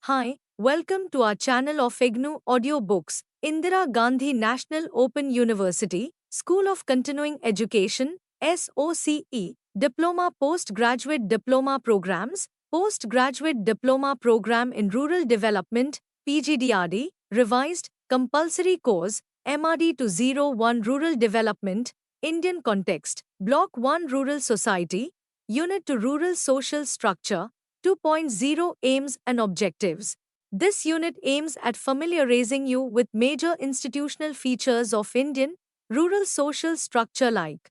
Hi, welcome to our channel of IGNOU audiobooks, Indira Gandhi National Open University, School of Continuing Education, SOCE, Diploma Postgraduate Diploma Programs, Postgraduate Diploma Program in Rural Development, PGDRD, Revised, Compulsory Course, MRD to 01 Rural Development, Indian Context, Block-1 Rural Society, Unit to Rural Social Structure, 2.0 Aims and Objectives. This unit aims at familiarizing you with major institutional features of Indian rural social structure like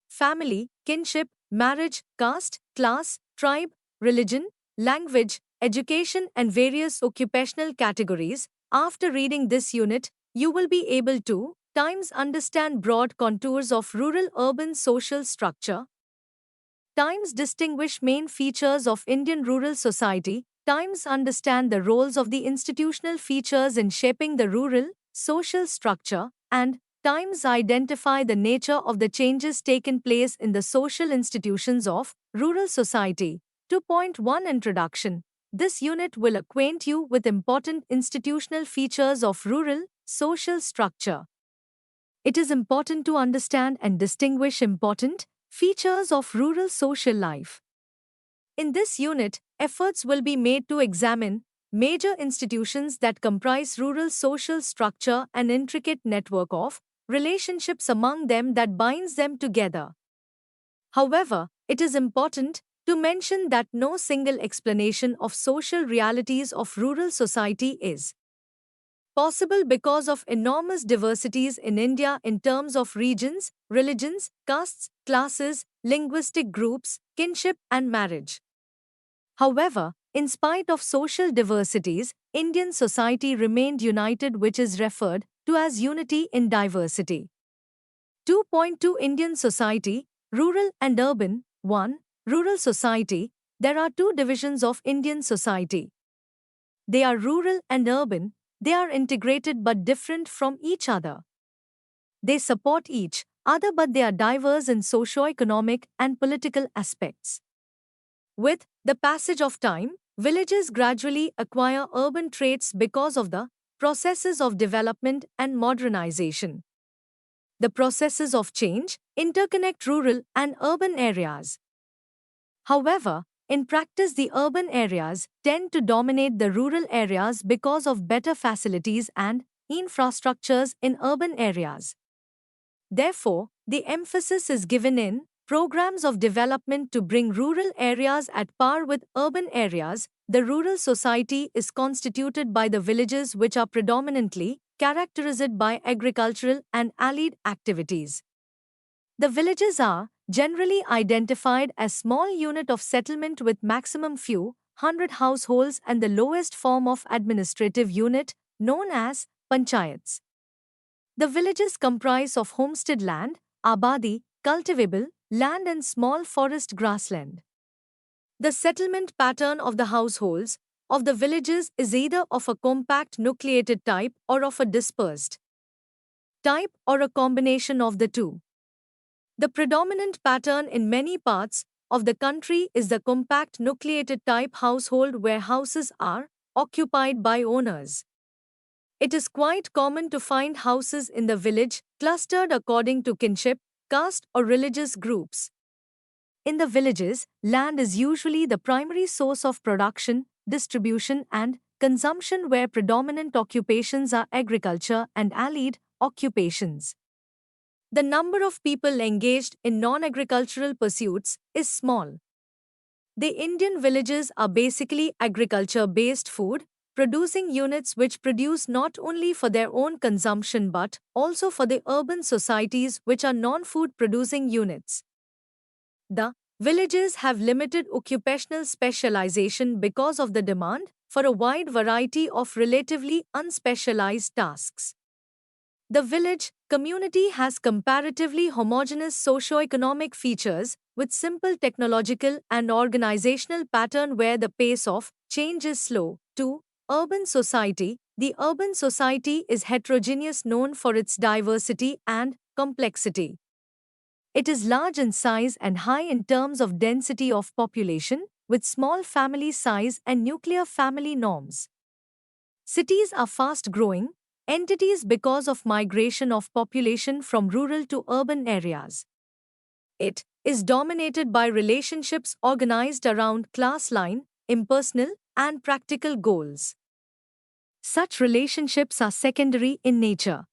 family, kinship, marriage, caste, class, tribe, religion, language, education, and various occupational categories. After reading this unit, you will be able to times understand broad contours of rural-urban social structure, times distinguish main features of Indian rural society, times understand the roles of the institutional features in shaping the rural social structure, and times identify the nature of the changes taken place in the social institutions of rural society. 2.1 Introduction. This unit will acquaint you with important institutional features of rural social structure. It is important to understand and distinguish important features of rural social life. In this unit, efforts will be made to examine major institutions that comprise rural social structure and intricate network of relationships among them that binds them together. However, it is important to mention that no single explanation of social realities of rural society is possible because of enormous diversities in India in terms of regions, religions, castes, classes, linguistic groups, kinship, and marriage. However, in spite of social diversities, Indian society remained united, which is referred to as unity in diversity. 2.2 Indian society, rural and urban. 1. Rural society. There are two divisions of Indian society. They are rural and urban. They are integrated but different from each other. They support each other but they are diverse in socio-economic and political aspects. With the passage of time, villages gradually acquire urban traits because of the processes of development and modernization. The processes of change interconnect rural and urban areas. However, in practice, the urban areas tend to dominate the rural areas because of better facilities and infrastructures in urban areas. Therefore, the emphasis is given in programs of development to bring rural areas at par with urban areas. The rural society is constituted by the villages, which are predominantly characterized by agricultural and allied activities. The villages are generally identified as small unit of settlement with maximum few hundred households and the lowest form of administrative unit known as panchayats. The villages comprise of homestead land, abadi, cultivable land and small forest grassland. The settlement pattern of the households of the villages is either of a compact nucleated type or of a dispersed type or a combination of the two. The predominant pattern in many parts of the country is the compact nucleated type household where houses are occupied by owners. It is quite common to find houses in the village clustered according to kinship, caste, or religious groups. In the villages, land is usually the primary source of production, distribution, and consumption, where predominant occupations are agriculture and allied occupations. The number of people engaged in non-agricultural pursuits is small. The Indian villages are basically agriculture-based food producing units which produce not only for their own consumption but also for the urban societies which are non-food producing units. The villages have limited occupational specialization because of the demand for a wide variety of relatively unspecialized tasks. The village community has comparatively homogeneous socio-economic features with simple technological and organizational pattern where the pace of change is slow. 2. Urban society. The urban society is heterogeneous, known for its diversity and complexity. It is large in size and high in terms of density of population. with small family size and nuclear family norms. Cities are fast-growing entities because of migration of population from rural to urban areas. It is dominated by relationships organized around class line, impersonal, and practical goals. Such relationships are secondary in nature.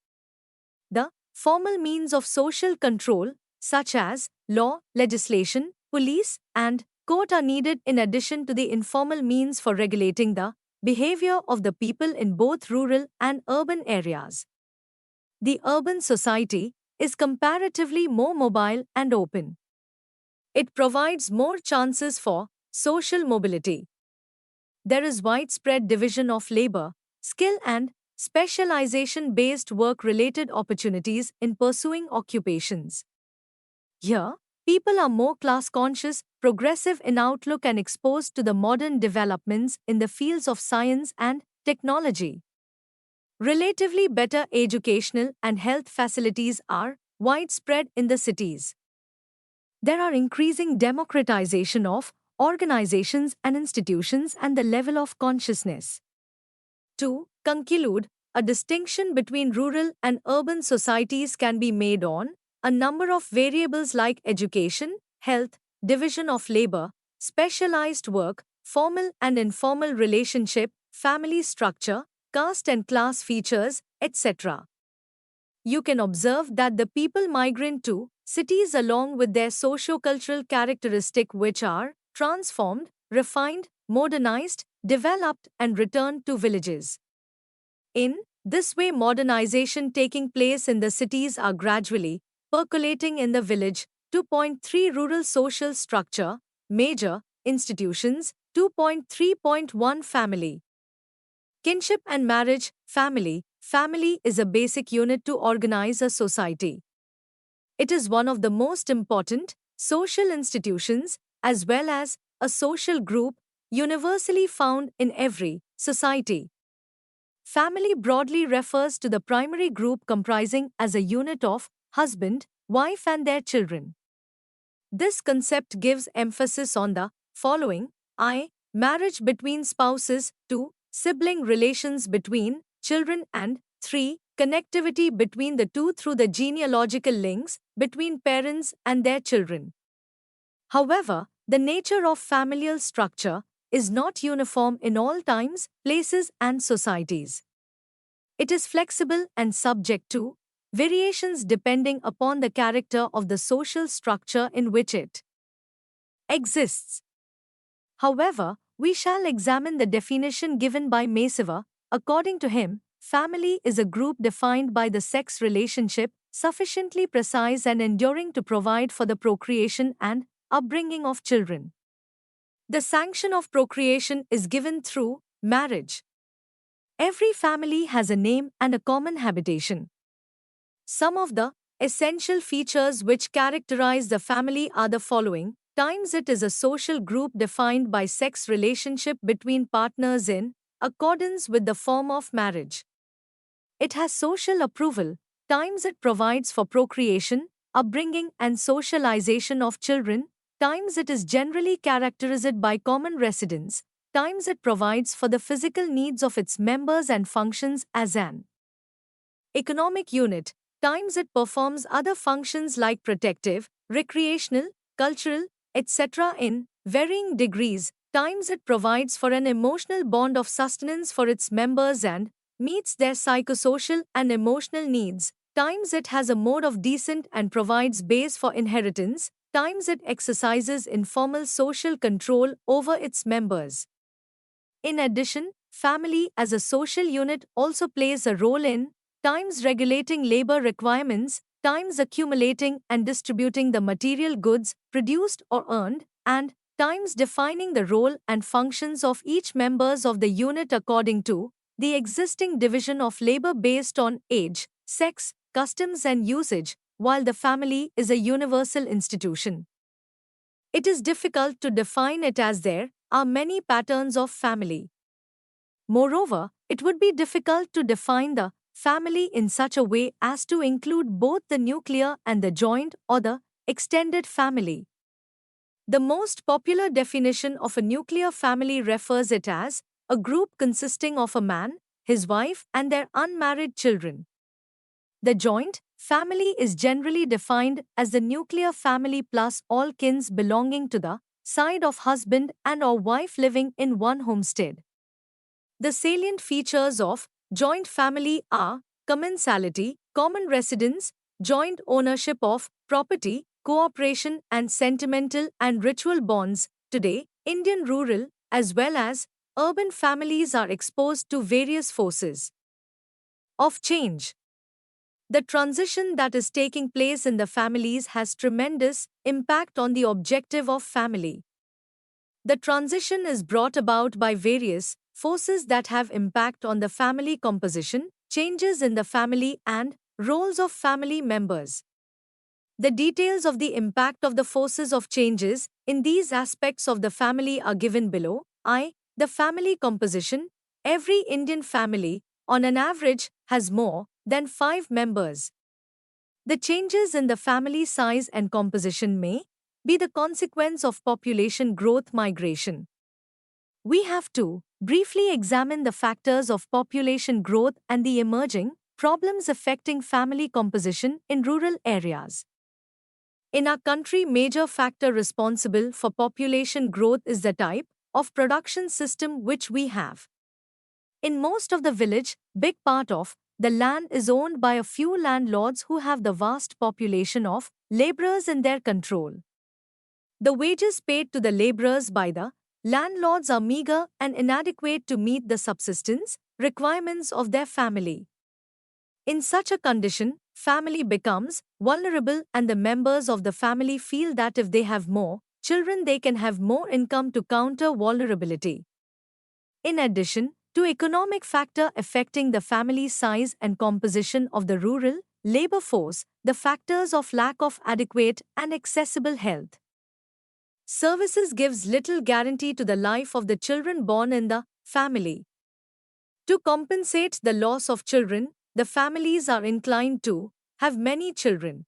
The formal means of social control, such as law, legislation, police, and court, are needed in addition to the informal means for regulating the behavior of the people in both rural and urban areas. The urban society is comparatively more mobile and open. It provides more chances for social mobility. There is widespread division of labor, skill, and specialization based work related opportunities in pursuing occupations. Here, people are more class conscious, progressive in outlook, and exposed to the modern developments in the fields of science and technology. Relatively better educational and health facilities are widespread in the cities. There are increasing democratization of organizations and institutions and the level of consciousness. To conclude, a distinction between rural and urban societies can be made on a number of variables like education, health, division of labor, specialized work, formal and informal relationship, family structure, caste and class features, etc. You can observe that the people migrate to cities along with their socio-cultural characteristics, which are transformed, refined, modernized, developed, and returned to villages. In this way, modernization taking place in the cities are gradually percolating in the village. 2.3 Rural social structure, major institutions. 2.3.1 Family, kinship and marriage. Family is a basic unit to organize a society. It is one of the most important social institutions as well as a social group universally found in every society. Family broadly refers to the primary group comprising as a unit of husband, wife and their children. This concept gives emphasis on the following: I. Marriage between spouses, 2. Sibling relations between children, and 3. Connectivity between the two through the genealogical links between parents and their children. However, the nature of familial structure is not uniform in all times, places, and societies. It is flexible and subject to variations depending upon the character of the social structure in which it exists. However, we shall examine the definition given by Macever. According to him, family is a group defined by the sex relationship, sufficiently precise and enduring to provide for the procreation and upbringing of children. The sanction of procreation is given through marriage. Every family has a name and a common habitation. Some of the essential features which characterize the family are the following: times it is a social group defined by sex relationship between partners in accordance with the form of marriage. It has social approval. Times it provides for procreation, upbringing and socialization of children. Times it is generally characterized by common residence. Times it provides for the physical needs of its members and functions as an economic unit. Times it performs other functions like protective, recreational, cultural, etc. in varying degrees. Times it provides for an emotional bond of sustenance for its members and meets their psychosocial and emotional needs. Times it has a mode of descent and provides base for inheritance. Times it exercises informal social control over its members. In addition, family as a social unit also plays a role in times regulating labor requirements, times accumulating and distributing the material goods produced or earned, and times defining the role and functions of each members of the unit according to the existing division of labor based on age, sex, customs and usage. While the family is a universal institution, it is difficult to define it as there are many patterns of family. Moreover, it would be difficult to define the family in such a way as to include both the nuclear and the joint or the extended family. The most popular definition of a nuclear family refers it as a group consisting of a man, his wife, and their unmarried children. The joint family is generally defined as the nuclear family plus all kins belonging to the side of husband and or wife living in one homestead. The salient features of joint family are commensality, common residence, joint ownership of property, cooperation, and sentimental and ritual bonds. Today, Indian rural as well as urban families are exposed to various forces of change. The transition that is taking place in the families has tremendous impact on the objective of family. The transition is brought about by various forces that have impact on the family composition, changes in the family and roles of family members. The details of the impact of the forces of changes in these aspects of the family are given below. The family composition. Every Indian family, on an average, has more than 5 members. The changes in the family size and composition may be the consequence of population growth migration. We have to briefly examine the factors of population growth and the emerging problems affecting family composition in rural areas. In our country, major factor responsible for population growth is the type of production system which we have. In most of the village, big part of the land is owned by a few landlords who have the vast population of laborers in their control. The wages paid to the laborers by the landlords are meager and inadequate to meet the subsistence requirements of their family. In such a condition, family becomes vulnerable and the members of the family feel that if they have more children, they can have more income to counter vulnerability. In addition to economic factor affecting the family size and composition of the rural labor force, the factors of lack of adequate and accessible health services gives little guarantee to the life of the children born in the family. To compensate the loss of children, the families are inclined to have many children.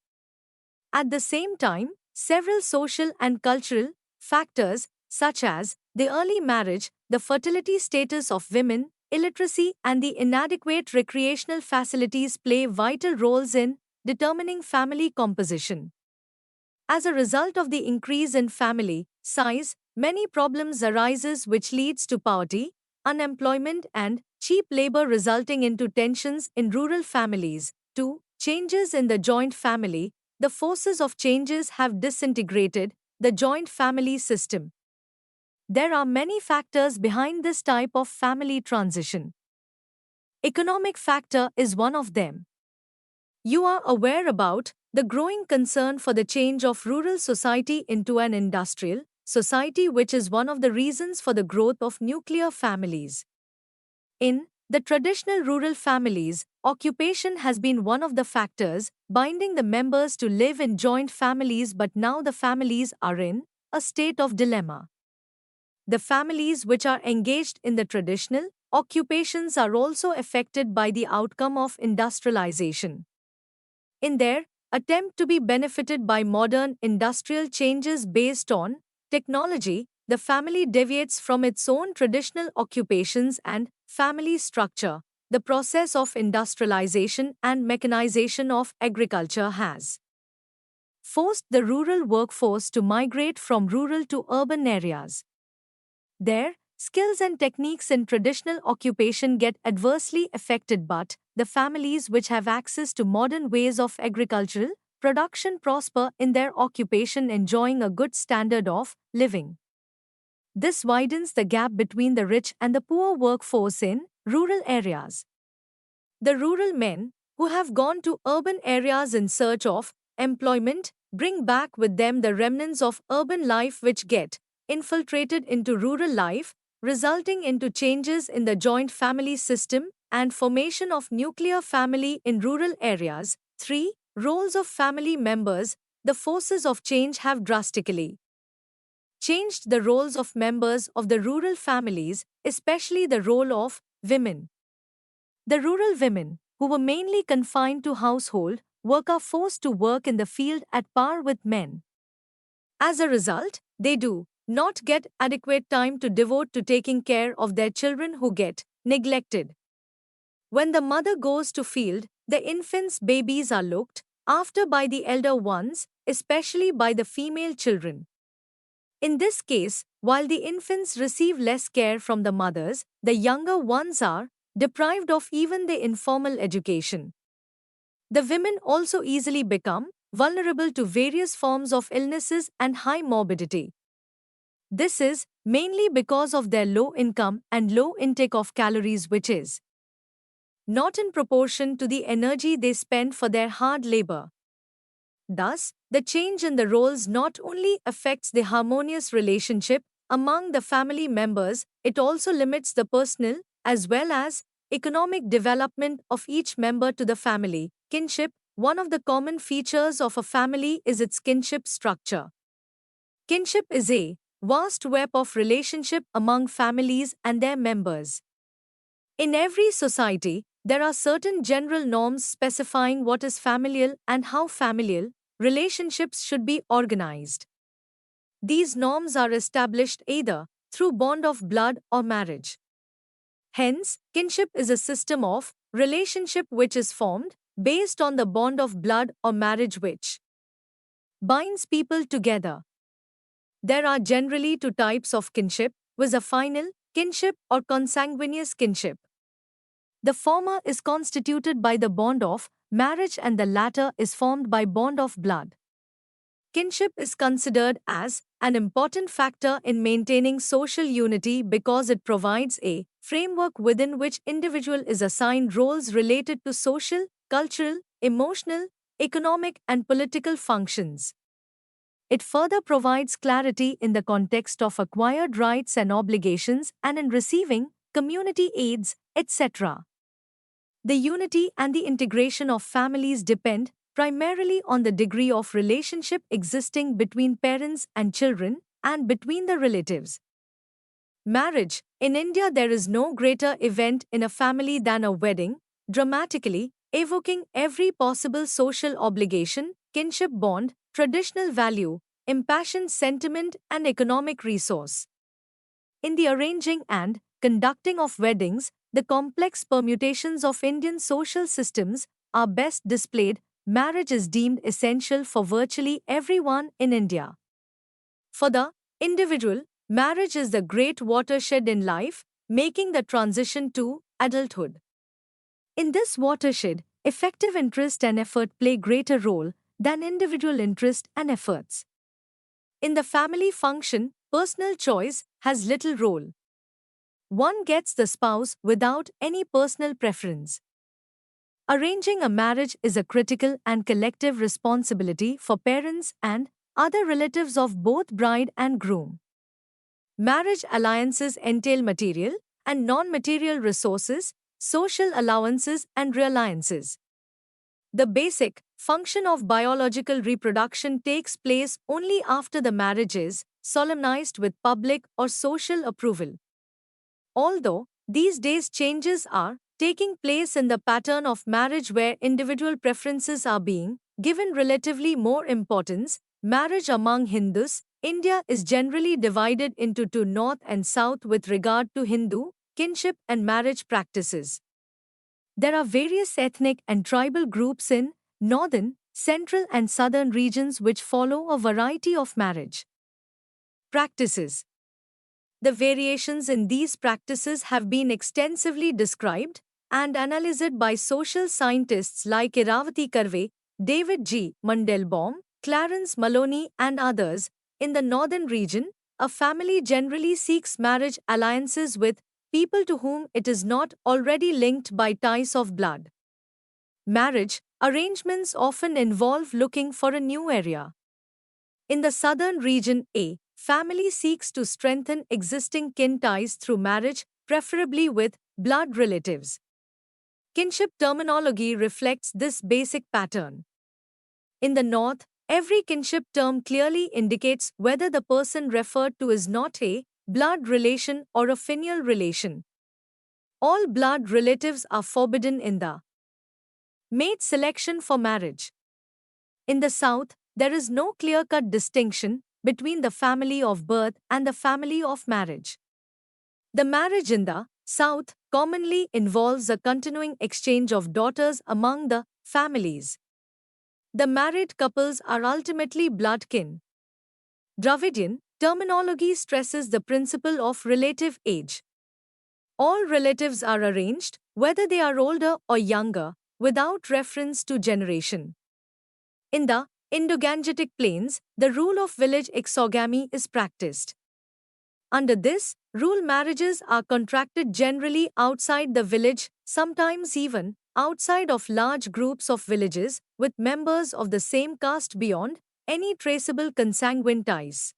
At the same time, several social and cultural factors, such as the early marriage, the fertility status of women, illiteracy, and the inadequate recreational facilities, play vital roles in determining family composition. As a result of the increase in family size, many problems arises which leads to poverty, unemployment, and cheap labor, resulting into tensions in rural families. 2. Changes in the joint family. The forces of changes have disintegrated the joint family system. There are many factors behind this type of family transition. Economic factor is one of them. You are aware about the growing concern for the change of rural society into an industrial society, which is one of the reasons for the growth of nuclear families. In the traditional rural families, occupation has been one of the factors binding the members to live in joint families, but now the families are in a state of dilemma. The families which are engaged in the traditional occupations are also affected by the outcome of industrialization. In their attempt to be benefited by modern industrial changes based on technology, the family deviates from its own traditional occupations and family structure. The process of industrialization and mechanization of agriculture has forced the rural workforce to migrate from rural to urban areas. Their skills and techniques in traditional occupation get adversely affected, but the families which have access to modern ways of agricultural production prosper in their occupation, enjoying a good standard of living. This widens the gap between the rich and the poor workforce in rural areas. The rural men who have gone to urban areas in search of employment bring back with them the remnants of urban life which get infiltrated into rural life, resulting into changes in the joint family system and formation of nuclear family in rural areas. 3. Roles of family members. The forces of change have drastically changed the roles of members of the rural families, especially the role of women. The rural women, who were mainly confined to household work, are forced to work in the field at par with men. As a result, They do not get adequate time to devote to taking care of their children who get neglected. When the mother goes to field, the infants' babies are looked after by the elder ones, especially by the female children. In this case, while the infants receive less care from the mothers, the younger ones are deprived of even the informal education. The women also easily become vulnerable to various forms of illnesses and high morbidity. This is mainly because of their low income and low intake of calories, which is not in proportion to the energy they spend for their hard labor. Thus, the change in the roles not only affects the harmonious relationship among the family members, it also limits the personal as well as economic development of each member to the family. Kinship. One of the common features of a family is its kinship structure. Kinship is a vast web of relationship among families and their members. In every society, there are certain general norms specifying what is familial and how familial relationships should be organized. These norms are established either through bond of blood or marriage. Hence, kinship is a system of relationship which is formed based on the bond of blood or marriage which binds people together. There are generally two types of kinship, with a final kinship or consanguineous kinship. The former is constituted by the bond of marriage and the latter is formed by bond of blood. Kinship is considered as an important factor in maintaining social unity because it provides a framework within which individual is assigned roles related to social, cultural, emotional, economic and political functions. It further provides clarity in the context of acquired rights and obligations and in receiving community aids, etc. The unity and the integration of families depend primarily on the degree of relationship existing between parents and children and between the relatives. Marriage. In India, there is no greater event in a family than a wedding, dramatically evoking every possible social obligation, kinship bond, traditional value, impassioned sentiment, and economic resource. In the arranging and conducting of weddings, the complex permutations of Indian social systems are best displayed. Marriage is deemed essential for virtually everyone in India. For the individual, marriage is the great watershed in life, making the transition to adulthood. In this watershed, effective interest and effort play greater role than individual interest and efforts. In the family function, personal choice has little role. One gets the spouse without any personal preference. Arranging a marriage is a critical and collective responsibility for parents and other relatives of both bride and groom. Marriage alliances entail material and non-material resources, social allowances and reliances. The basic function of biological reproduction takes place only after the marriage is solemnized with public or social approval. Although these days changes are taking place in the pattern of marriage where individual preferences are being given relatively more importance, marriage among Hindus, India is generally divided into two, north and south, with regard to Hindu kinship and marriage practices. There are various ethnic and tribal groups in northern, central and southern regions which follow a variety of marriage practices. The variations in these practices have been extensively described and analyzed by social scientists like Iravati Karve, David G. Mandelbaum, Clarence Maloney and others. In the northern region, a family generally seeks marriage alliances with people to whom it is not already linked by ties of blood. Marriage arrangements often involve looking for a new area. In the southern region, a family seeks to strengthen existing kin ties through marriage, preferably with blood relatives. Kinship terminology reflects this basic pattern. In the north, every kinship term clearly indicates whether the person referred to is not a blood relation or a filial relation. All blood relatives are forbidden in the mate selection for marriage. In the south, there is no clear-cut distinction between the family of birth and the family of marriage. The marriage in the South commonly involves a continuing exchange of daughters among the families. The married couples are ultimately blood kin. Dravidian terminology stresses the principle of relative age. All relatives are arranged, whether they are older or younger, without reference to generation. In the Indo-Gangetic plains, the rule of village exogamy is practiced. Under this rule, marriages are contracted generally outside the village, sometimes even outside of large groups of villages with members of the same caste beyond any traceable consanguine ties.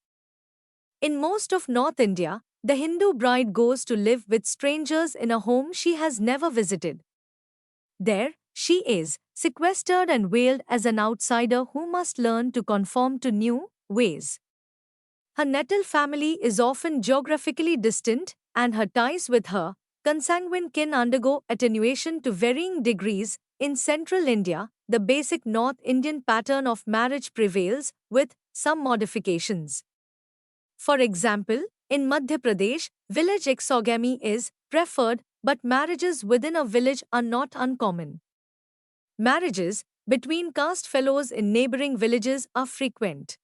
In most of North India, the Hindu bride goes to live with strangers in a home she has never visited. There, she is sequestered and veiled as an outsider who must learn to conform to new ways. Her natal family is often geographically distant, and her ties with her consanguine kin undergo attenuation to varying degrees. In central India, the basic North Indian pattern of marriage prevails, with some modifications. For example, in Madhya Pradesh, village exogamy is preferred, but marriages within a village are not uncommon. Marriages between caste fellows in neighboring villages are frequent.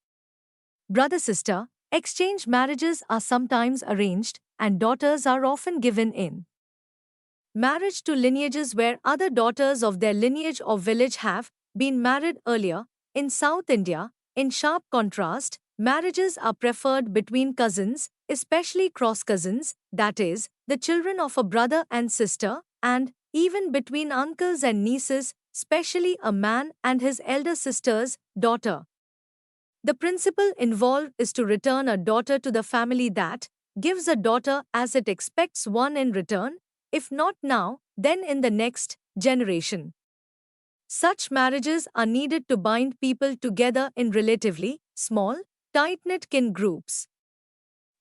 Brother-sister exchange marriages are sometimes arranged, and daughters are often given in marriage to lineages where other daughters of their lineage or village have been married earlier. In South India, in sharp contrast, marriages are preferred between cousins, especially cross cousins, that is, the children of a brother and sister, and even between uncles and nieces, especially a man and his elder sister's daughter. The principle involved is to return a daughter to the family that gives a daughter as it expects one in return, if not now, then in the next generation. Such marriages are needed to bind people together in relatively small, tight-knit kin groups.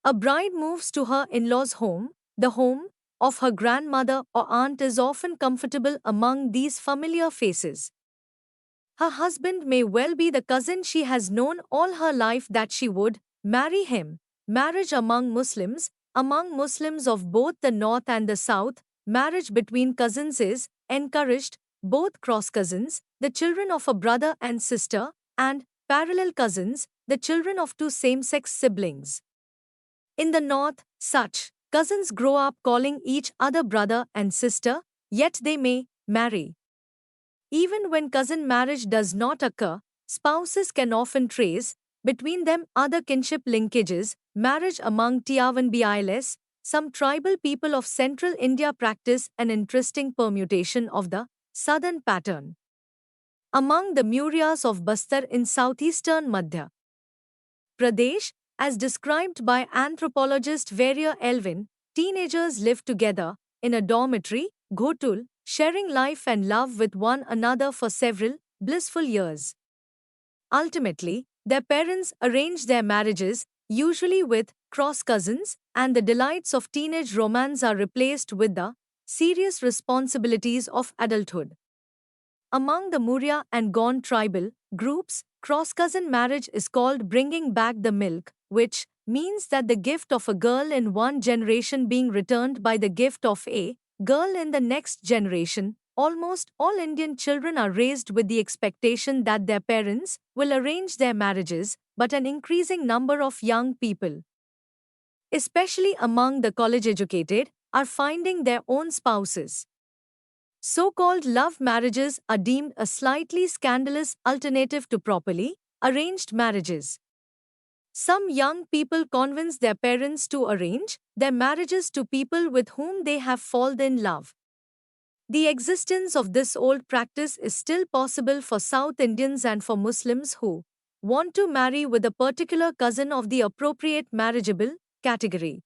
A bride moves to her in-laws' home. The home of her grandmother or aunt is often comfortable among these familiar faces. Her husband may well be the cousin she has known all her life that she would marry him. Marriage among Muslims of both the North and the South, marriage between cousins is encouraged, both cross cousins, the children of a brother and sister, and parallel cousins, the children of two same-sex siblings. In the North, such cousins grow up calling each other brother and sister, yet they may marry. Even when cousin marriage does not occur, spouses can often trace between them other kinship linkages. Marriage among Tiavanbils, some tribal people of central India practice an interesting permutation of the southern pattern. Among the Mauryas of Bastar in southeastern Madhya Pradesh, as described by anthropologist Varya Elvin, teenagers live together in a dormitory, ghotul, sharing life and love with one another for several blissful years. Ultimately, their parents arrange their marriages, usually with cross cousins, and the delights of teenage romance are replaced with the serious responsibilities of adulthood. Among the Maurya and Gond tribal groups, cross-cousin marriage is called bringing back the milk, which means that the gift of a girl in one generation being returned by the gift of a girl in the next generation. Almost all Indian children are raised with the expectation that their parents will arrange their marriages, but an increasing number of young people, especially among the college-educated, are finding their own spouses. So-called love marriages are deemed a slightly scandalous alternative to properly arranged marriages. Some young people convince their parents to arrange their marriages to people with whom they have fallen in love. The existence of this old practice is still possible for South Indians and for Muslims who want to marry with a particular cousin of the appropriate marriageable category.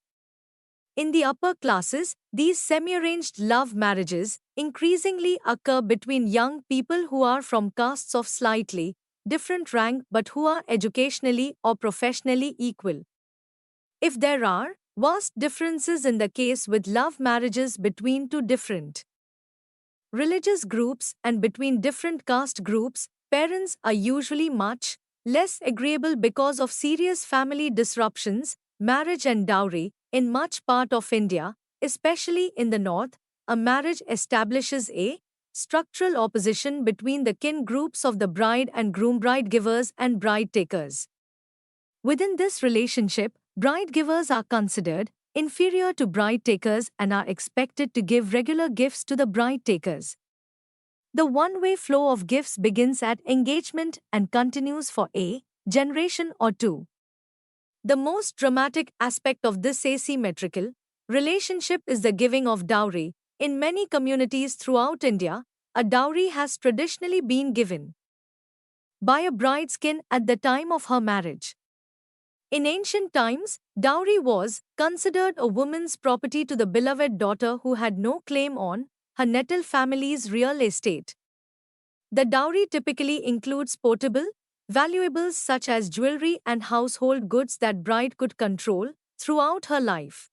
In the upper classes, these semi-arranged love marriages increasingly occur between young people who are from castes of slightly different rank but who are educationally or professionally equal. If there are vast differences in the case with love marriages between two different religious groups and between different caste groups, parents are usually much less agreeable because of serious family disruptions, marriage and dowry. In much part of India, especially in the north, a marriage establishes a structural opposition between the kin groups of the bride and groom, bride givers and bride takers. Within this relationship, bride givers are considered inferior to bride takers and are expected to give regular gifts to the bride takers. The one-way flow of gifts begins at engagement and continues for a generation or two. The most dramatic aspect of this asymmetrical relationship is the giving of dowry. In many communities throughout India, a dowry has traditionally been given by a bride's kin at the time of her marriage. In ancient times, dowry was considered a woman's property to the beloved daughter who had no claim on her natal family's real estate. The dowry typically includes portable valuables such as jewelry and household goods that bride could control throughout her life.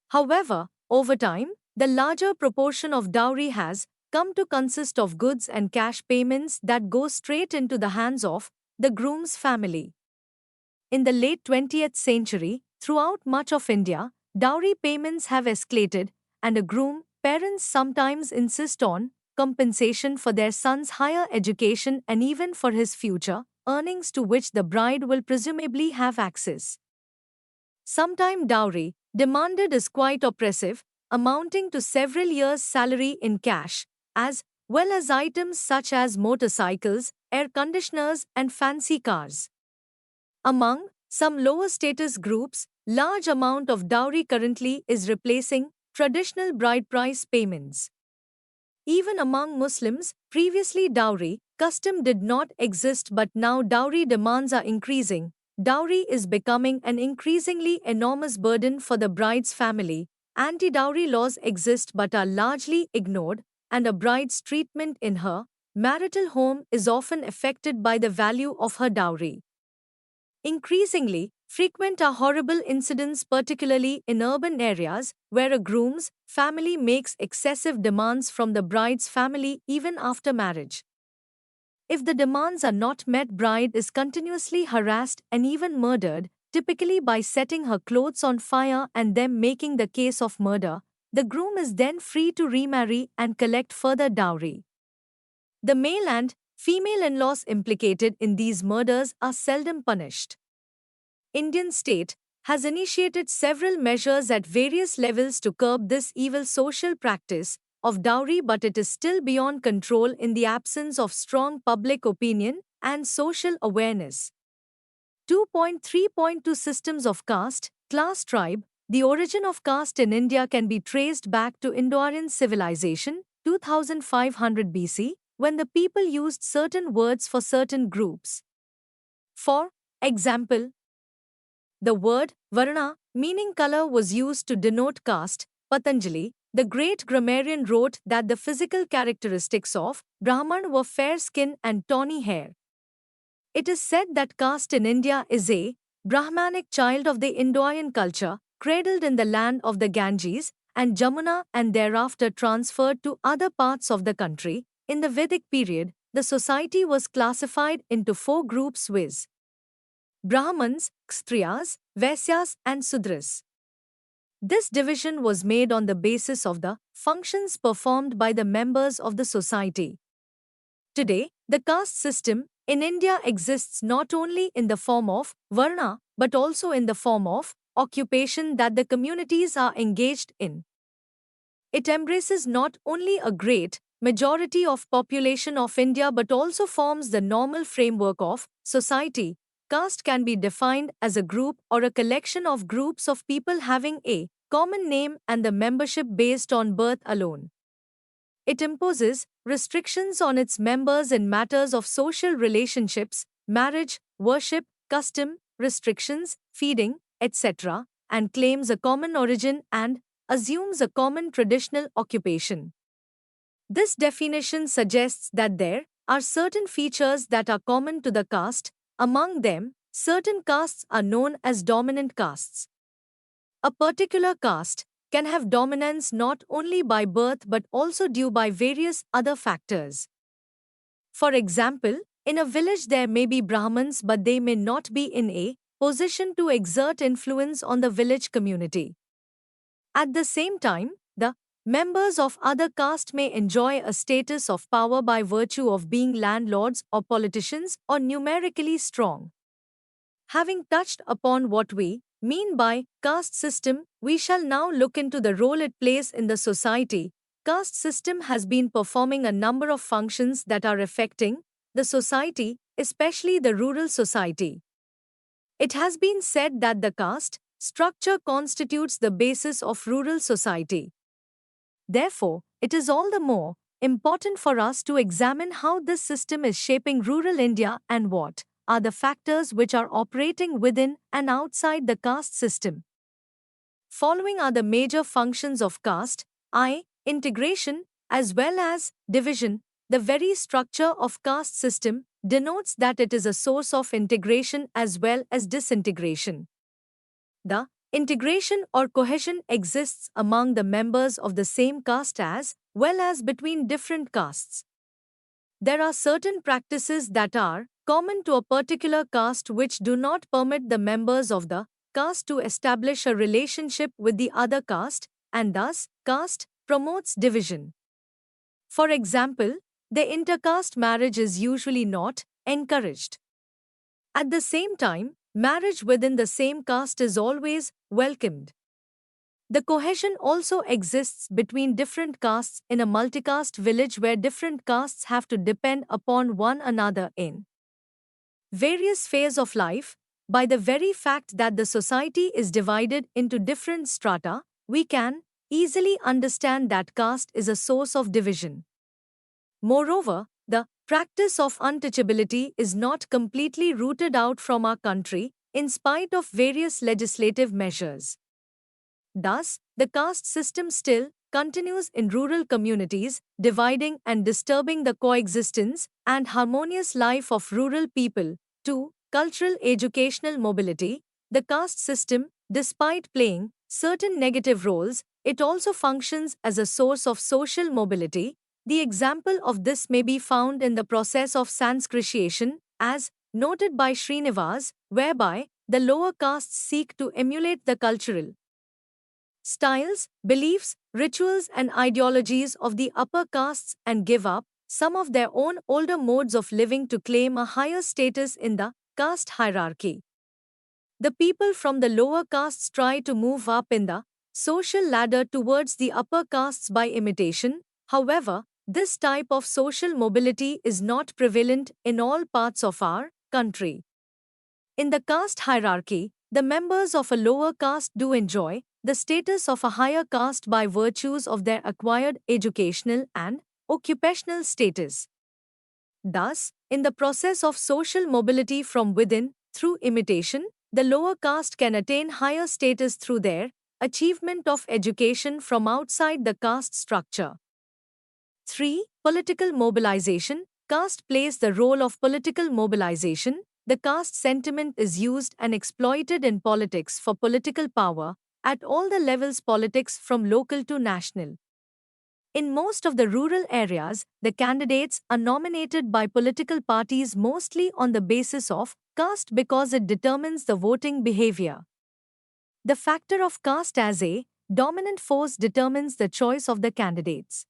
However, over time, the larger proportion of dowry has come to consist of goods and cash payments that go straight into the hands of the groom's family. In the late 20th century, throughout much of India, dowry payments have escalated, and a groom parents sometimes insist on compensation for their son's higher education and even for his future earnings to which the bride will presumably have access. Sometimes dowry demanded is quite oppressive, amounting to several years' salary in cash, as well as items such as motorcycles, air conditioners, and fancy cars. Among some lower status groups, large amount of dowry currently is replacing traditional bride price payments. Even among Muslims, previously dowry custom did not exist, but now dowry demands are increasing. Dowry is becoming an increasingly enormous burden for the bride's family. Anti-dowry laws exist but are largely ignored, and a bride's treatment in her marital home is often affected by the value of her dowry. Increasingly frequent are horrible incidents, particularly in urban areas, where a groom's family makes excessive demands from the bride's family even after marriage. If the demands are not met, bride is continuously harassed and even murdered, typically by setting her clothes on fire and them making the case of murder. The groom is then free to remarry and collect further dowry. The male and female in-laws implicated in these murders are seldom punished. Indian state has initiated several measures at various levels to curb this evil social practice of dowry, but it is still beyond control in the absence of strong public opinion and social awareness. 2.3.2 Systems of caste, class, tribe. The origin of caste in India can be traced back to Indo-Aryan civilization, 2500 BC, when the people used certain words for certain groups. For example, the word varna, meaning color, was used to denote caste. Patanjali, the great grammarian, wrote that the physical characteristics of Brahman were fair skin and tawny hair. It is said that caste in India is a Brahmanic child of the Indo-Aryan culture, cradled in the land of the Ganges and Jamuna and thereafter transferred to other parts of the country. In the Vedic period, the society was classified into four groups, viz. Brahmans, Kshatriyas, Vaisyas, and Sudras. This division was made on the basis of the functions performed by the members of the society. Today, the caste system in India exists not only in the form of varna but also in the form of occupation that the communities are engaged in. It embraces not only a great majority of population of India but also forms the normal framework of society. Caste can be defined as a group or a collection of groups of people having a common name and the membership based on birth alone. It imposes restrictions on its members in matters of social relationships, marriage, worship, custom, restrictions, feeding, etc., and claims a common origin and assumes a common traditional occupation. This definition suggests that there are certain features that are common to the caste. Among them, certain castes are known as dominant castes. A particular caste can have dominance not only by birth but also due by various other factors. For example, In a village, there may be Brahmins, but they may not be in a position to exert influence on the village community. At the same time, the members of other caste may enjoy a status of power by virtue of being landlords or politicians or numerically strong. Having touched upon what we mean by caste system, we shall now look into the role it plays in the society. Caste system has been performing a number of functions that are affecting the society, especially the rural society. It has been said that the caste structure constitutes the basis of rural society. Therefore, it is all the more important for us to examine how this system is shaping rural India and what are the factors which are operating within and outside the caste system. Following are the major functions of caste: integration as well as division. The very structure of caste system denotes that it is a source of integration as well as disintegration. The integration or cohesion exists among the members of the same caste as well as between different castes. There are certain practices that are common to a particular caste which do not permit the members of the caste to establish a relationship with the other caste, and thus, caste promotes division. For example, the intercaste marriage is usually not encouraged. At the same time, marriage within the same caste is always welcomed. The cohesion also exists between different castes in a multicaste village where different castes have to depend upon one another in various phases of life. By the very fact that the society is divided into different strata, we can easily understand that caste is a source of division. Moreover, the practice of untouchability is not completely rooted out from our country, in spite of various legislative measures. Thus, the caste system still continues in rural communities, dividing and disturbing the coexistence and harmonious life of rural people. 2. Cultural educational mobility. The caste system, despite playing certain negative roles, it also functions as a source of social mobility. The example of this may be found in the process of Sanskritization, as noted by Srinivas, whereby the lower castes seek to emulate the cultural styles, beliefs, rituals, and ideologies of the upper castes and give up some of their own older modes of living to claim a higher status in the caste hierarchy. The people from the lower castes try to move up in the social ladder towards the upper castes by imitation. However, this type of social mobility is not prevalent in all parts of our country. In the caste hierarchy, the members of a lower caste do enjoy the status of a higher caste by virtues of their acquired educational and occupational status. Thus, in the process of social mobility from within, through imitation, the lower caste can attain higher status through their achievement of education from outside the caste structure. 3. Political mobilization. Caste plays the role of political mobilization. The caste sentiment is used and exploited in politics for political power at all the levels, politics from local to national. In most of the rural areas, the candidates are nominated by political parties mostly on the basis of caste because it determines the voting behavior. The factor of caste as a dominant force determines the choice of the candidates.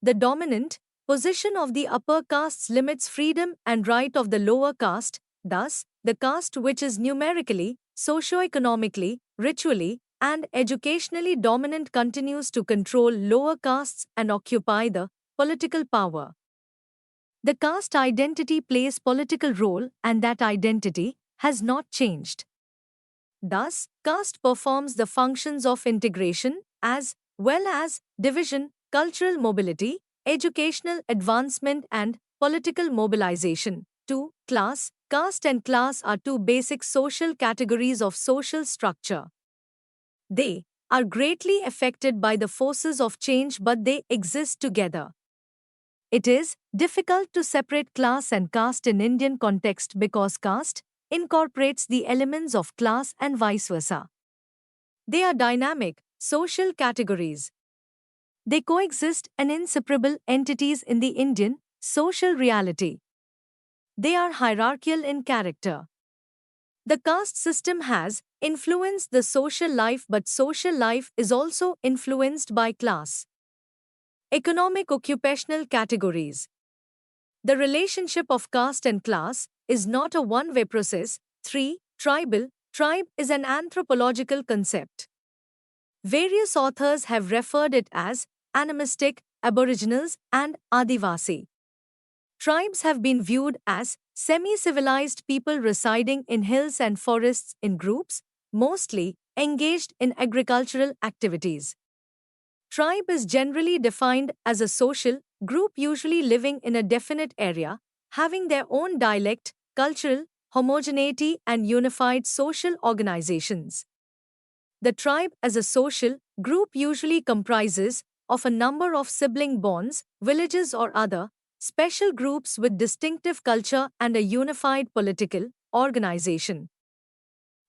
The dominant position of the upper castes limits freedom and right of the lower caste. Thus, the caste which is numerically, socio-economically, ritually, and educationally dominant continues to control lower castes and occupy the political power. The caste identity plays political role and that identity has not changed. Thus, caste performs the functions of integration as well as division, cultural mobility, educational advancement and political mobilization. 2. Class. Caste and class are two basic social categories of social structure. They are greatly affected by the forces of change, but they exist together. It is difficult to separate class and caste in Indian context because caste incorporates the elements of class and vice versa. They are dynamic, social categories. They coexist and inseparable entities in the Indian social reality. They are hierarchical in character. The caste system has influenced the social life, but social life is also influenced by class. Economic occupational categories. The relationship of caste and class is not a one-way process. 3. Tribal. Tribe is an anthropological concept. Various authors have referred it as animistic, aboriginals, and Adivasi. Tribes have been viewed as semi-civilized people residing in hills and forests in groups, mostly engaged in agricultural activities. Tribe is generally defined as a social group usually living in a definite area, having their own dialect, cultural homogeneity, and unified social organizations. The tribe as a social group usually comprises of a number of sibling bonds, villages or other special groups with distinctive culture and a unified political organization.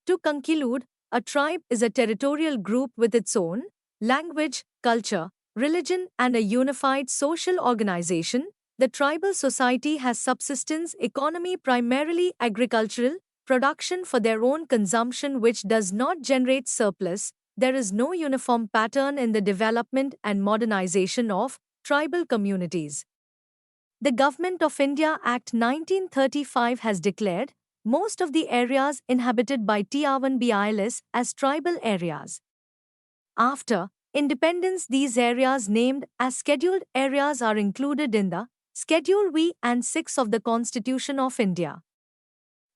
To conclude, a tribe is a territorial group with its own language, culture, religion, and a unified social organization. The tribal society has subsistence economy, primarily agricultural production for their own consumption, which does not generate surplus. There is no uniform pattern in the development and modernization of tribal communities. The Government of India Act 1935 has declared most of the areas inhabited by T1BILs as tribal areas. After independence, these areas named as scheduled areas are included in the Schedule V and 6 of the Constitution of India.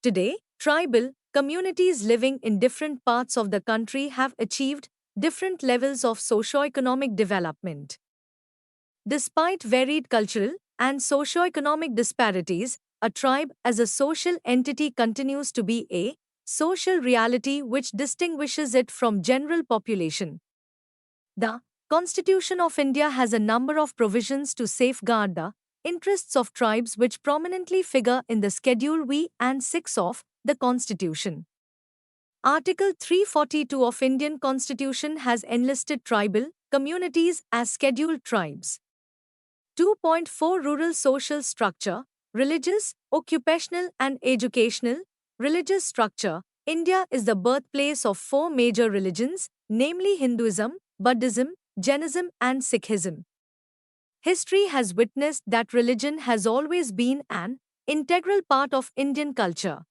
Today, tribal communities living in different parts of the country have achieved different levels of socio-economic development. Despite varied cultural and socio-economic disparities, a tribe as a social entity continues to be a social reality which distinguishes it from general population. The Constitution of India has a number of provisions to safeguard the interests of tribes which prominently figure in the Schedule V and 6 of the Constitution. Article 342 of Indian Constitution has enlisted tribal communities as scheduled tribes. 2.4 Rural social structure, religious, occupational and educational. Religious structure. India is the birthplace of four major religions, namely Hinduism, Buddhism, Jainism and Sikhism. History has witnessed that religion has always been an integral part of Indian culture.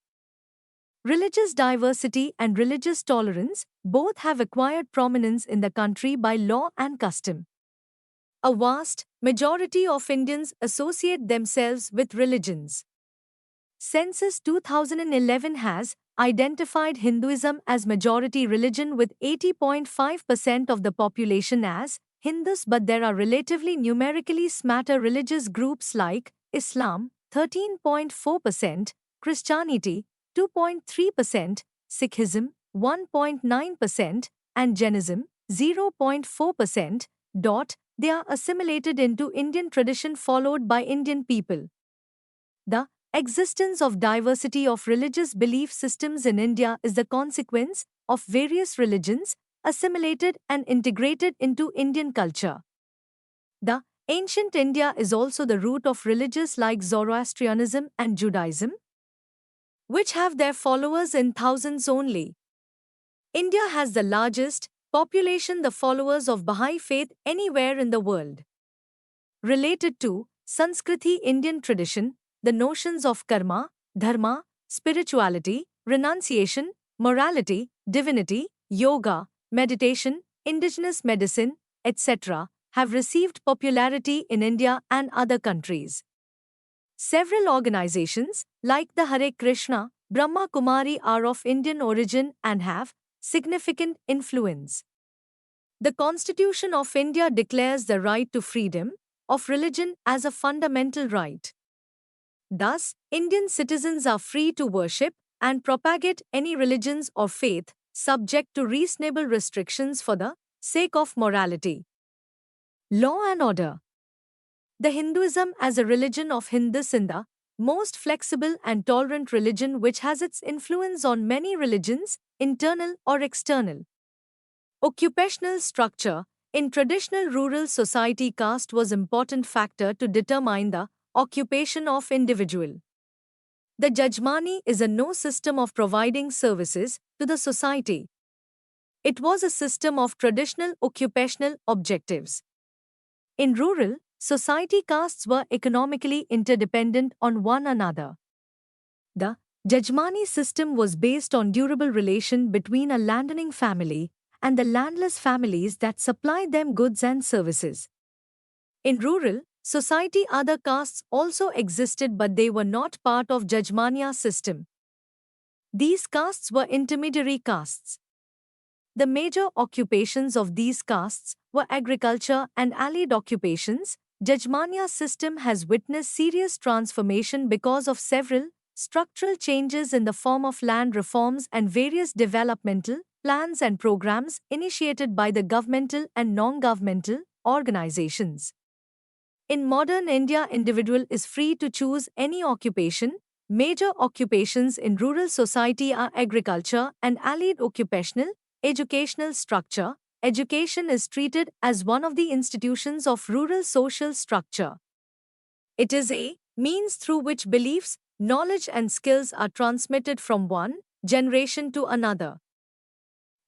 Religious diversity and religious tolerance both have acquired prominence in the country by law and custom. A vast majority of Indians associate themselves with religions. Census 2011 has identified Hinduism as majority religion with 80.5% of the population as Hindus, but there are relatively numerically smaller religious groups like Islam 13.4%, Christianity 2.3%, Sikhism 1.9%, and Jainism 0.4%. They are assimilated into Indian tradition followed by Indian people. The existence of diversity of religious belief systems in India is the consequence of various religions assimilated and integrated into Indian culture. The ancient India is also the root of religions like Zoroastrianism and Judaism, which have their followers in thousands only. India has the largest population, the followers of Baha'i faith anywhere in the world. Related to Sanskriti Indian tradition, the notions of karma, dharma, spirituality, renunciation, morality, divinity, yoga, meditation, indigenous medicine, etc., have received popularity in India and other countries. Several organizations, like the Hare Krishna, Brahma Kumari, are of Indian origin and have significant influence. The Constitution of India declares the right to freedom of religion as a fundamental right. Thus, Indian citizens are free to worship and propagate any religions or faith, subject to reasonable restrictions for the sake of morality. Law and order. The Hinduism as a religion of Hindus is the most flexible and tolerant religion which has its influence on many religions, internal or external. Occupational structure. In traditional rural society, caste was an important factor to determine the occupation of individual. The Jajmani is a no system of providing services to the society. It was a system of traditional occupational objectives. In rural society, castes were economically interdependent on one another. The Jajmani system was based on durable relation between a landowning family and the landless families that supplied them goods and services. In rural society, other castes also existed, but they were not part of Jajmania system. These castes were intermediary castes. The major occupations of these castes were agriculture and allied occupations. Jajmania system has witnessed serious transformation because of several structural changes in the form of land reforms and various developmental plans and programs initiated by the governmental and non-governmental organizations. In modern India, individual is free to choose any occupation. Major occupations in rural society are agriculture and allied occupational. Educational structure. Education is treated as one of the institutions of rural social structure. It is a means through which beliefs, knowledge and skills are transmitted from one generation to another.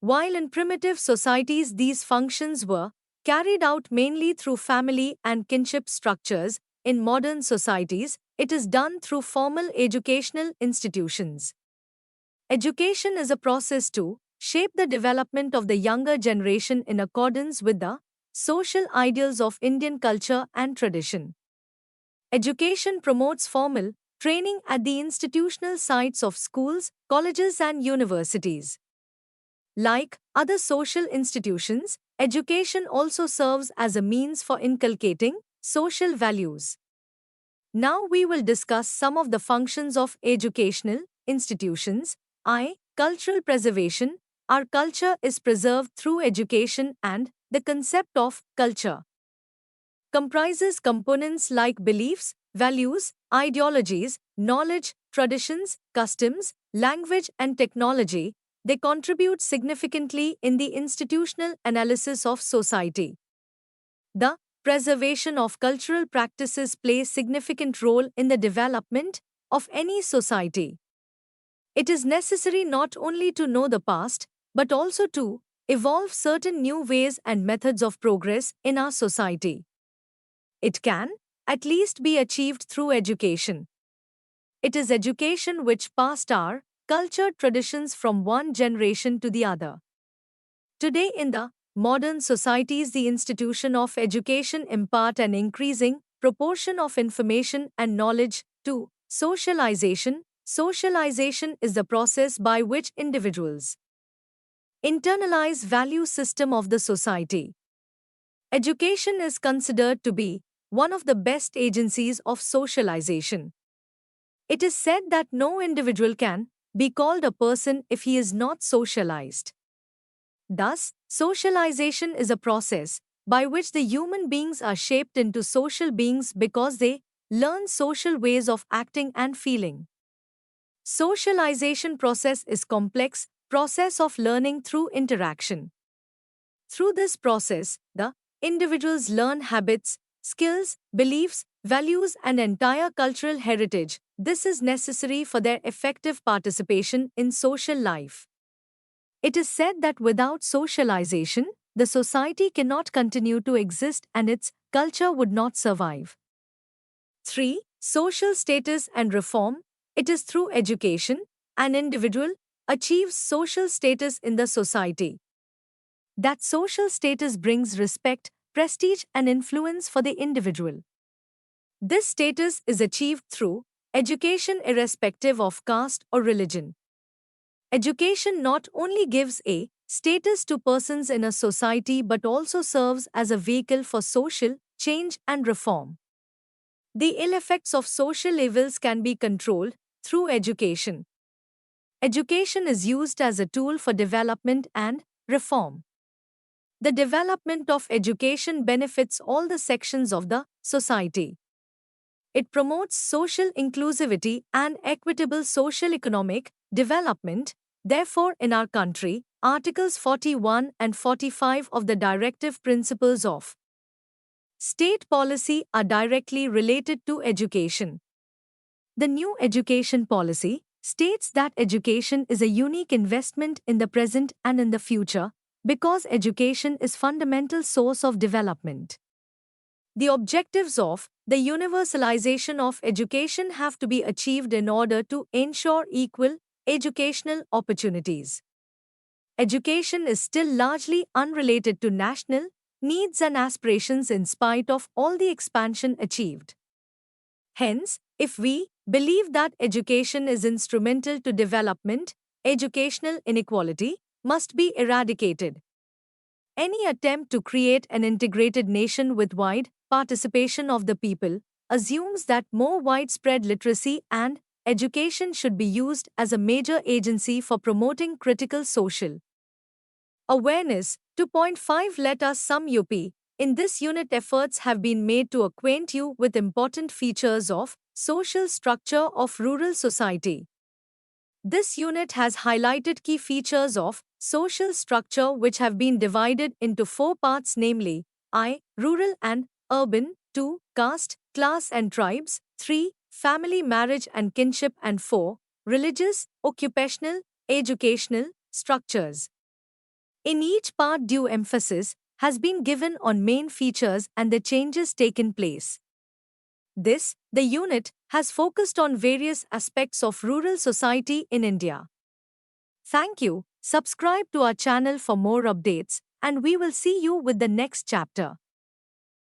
While in primitive societies these functions were carried out mainly through family and kinship structures, in modern societies it is done through formal educational institutions. Education is a process to shape the development of the younger generation in accordance with the social ideals of Indian culture and tradition. Education promotes formal training at the institutional sites of schools, colleges and universities. Like other social institutions, education also serves as a means for inculcating social values. Now we will discuss some of the functions of educational institutions. Cultural preservation. Our culture is preserved through education, and the concept of culture comprises components like beliefs, values, ideologies, knowledge, traditions, customs, language and technology. They contribute significantly in the institutional analysis of society. The preservation of cultural practices plays a significant role in the development of any society. It is necessary not only to know the past, but also to evolve certain new ways and methods of progress in our society. It can, at least, be achieved through education. It is education which passed our cultured traditions from one generation to the other. Today, in the modern societies, the institution of education impart an increasing proportion of information and knowledge to socialization. Socialization is the process by which individuals internalize value system of the society. Education is considered to be one of the best agencies of socialization. It is said that no individual can be called a person if he is not socialized. Thus, socialization is a process by which the human beings are shaped into social beings because they learn social ways of acting and feeling. Socialization process is complex process of learning through interaction. Through this process, the individuals learn habits, skills, beliefs, values and entire cultural heritage. This is necessary for their effective participation in social life. It is said that without socialization, the society cannot continue to exist and its culture would not survive. 3. Social status and reform. It is through education an individual achieves social status in the society. That social status brings respect, prestige and influence for the individual. This status is achieved through education irrespective of caste or religion. Education not only gives a status to persons in a society but also serves as a vehicle for social change and reform. The ill effects of social evils can be controlled through education. Education is used as a tool for development and reform. The development of education benefits all the sections of the society. It promotes social inclusivity and equitable social-economic development. Therefore, in our country, Articles 41 and 45 of the Directive Principles of State Policy are directly related to education. The new education policy states that education is a unique investment in the present and in the future because education is fundamental source of development. The objectives of the universalization of education have to be achieved in order to ensure equal educational opportunities. Education is still largely unrelated to national needs and aspirations in spite of all the expansion achieved. Hence, if we believe that education is instrumental to development, educational inequality must be eradicated. Any attempt to create an integrated nation with wide participation of the people assumes that more widespread literacy and education should be used as a major agency for promoting critical social awareness. 2.5 Let us sum up. In this unit, efforts have been made to acquaint you with important features of social structure of rural society. This unit has highlighted key features of social structure which have been divided into four parts, namely I. Rural and urban, 2. Caste, class and tribes, 3. Family, marriage and kinship, and 4. Religious, occupational, educational structures. In each part, due emphasis has been given on main features and the changes taken place. The unit has focused on various aspects of rural society in India. Thank you. Subscribe to our channel for more updates, and we will see you with the next chapter.